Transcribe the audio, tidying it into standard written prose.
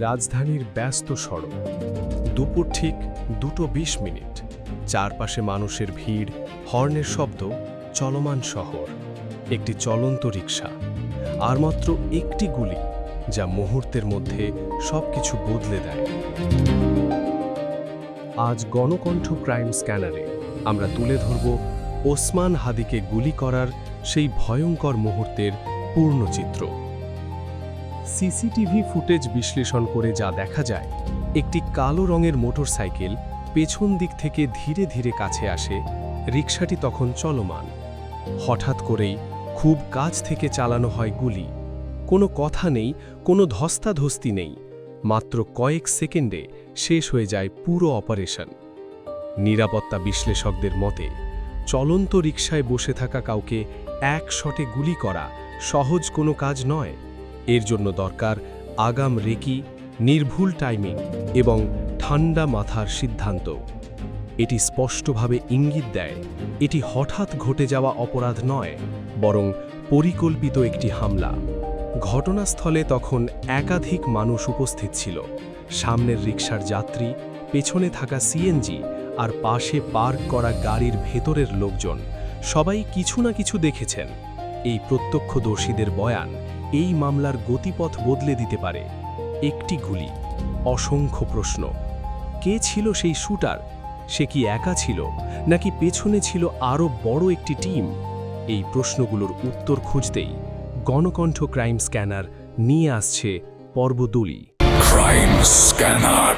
রাজধানীর ব্যস্ত সড়ক। দুপুর ঠিক 2:20। চারপাশে মানুষের ভিড়, হর্নের শব্দ, চলমান শহর। একটি চলন্ত রিকশা, আর মাত্র একটি গুলি, যা মুহূর্তের মধ্যে সবকিছু বদলে দেয়। আজ গণকণ্ঠ ক্রাইম স্ক্যানারে আমরা তুলে ধরব ওসমান হাদিকে গুলি করার সেই ভয়ঙ্কর মুহূর্তের পূর্ণ চিত্র। সিসিটিভি ফুটেজ বিশ্লেষণ করে যা দেখা যায়, একটি কালো রঙের মোটরসাইকেল পেছন দিক থেকে ধীরে ধীরে কাছে আসে। রিকশাটি তখন চলমান। হঠাৎ করেই খুব কাছ থেকে চালানো হয় গুলি। কোনো কথা নেই, কোনো ধস্তাধস্তি নেই। মাত্র কয়েক সেকেন্ডে শেষ হয়ে যায় পুরো অপারেশন। নিরাপত্তা বিশ্লেষকদের মতে, চলন্ত রিকশায় বসে থাকা কাউকে এক শটে গুলি করা সহজ কোনো কাজ নয়। এর জন্য দরকার আগাম রেকি, নির্ভুল টাইমিং এবং ঠান্ডা মাথার সিদ্ধান্ত। এটি স্পষ্টভাবে ইঙ্গিত দেয়, এটি হঠাৎ ঘটে যাওয়া অপরাধ নয়, বরং পরিকল্পিত একটি হামলা। ঘটনাস্থলে তখন একাধিক মানুষ উপস্থিত ছিল। সামনের রিকশার যাত্রী, পেছনে থাকা সিএনজি আর পাশে পার্ক করা গাড়ির ভেতরের লোকজন, সবাই কিছু না কিছু দেখেছেন। এই প্রত্যক্ষদর্শীদের বয়ান এই মামলার গতিপথ বদলে দিতে পারে। একটি গুলি, অসংখ্য প্রশ্ন। কে ছিল সেই শুটার? সে কি একা ছিল, নাকি পেছনে ছিল আরও বড় একটি টিম? এই প্রশ্নগুলোর উত্তর খুঁজতেই গণকণ্ঠ ক্রাইম স্ক্যানার নিয়ে আসছে পর্ব 2। Crime scanner.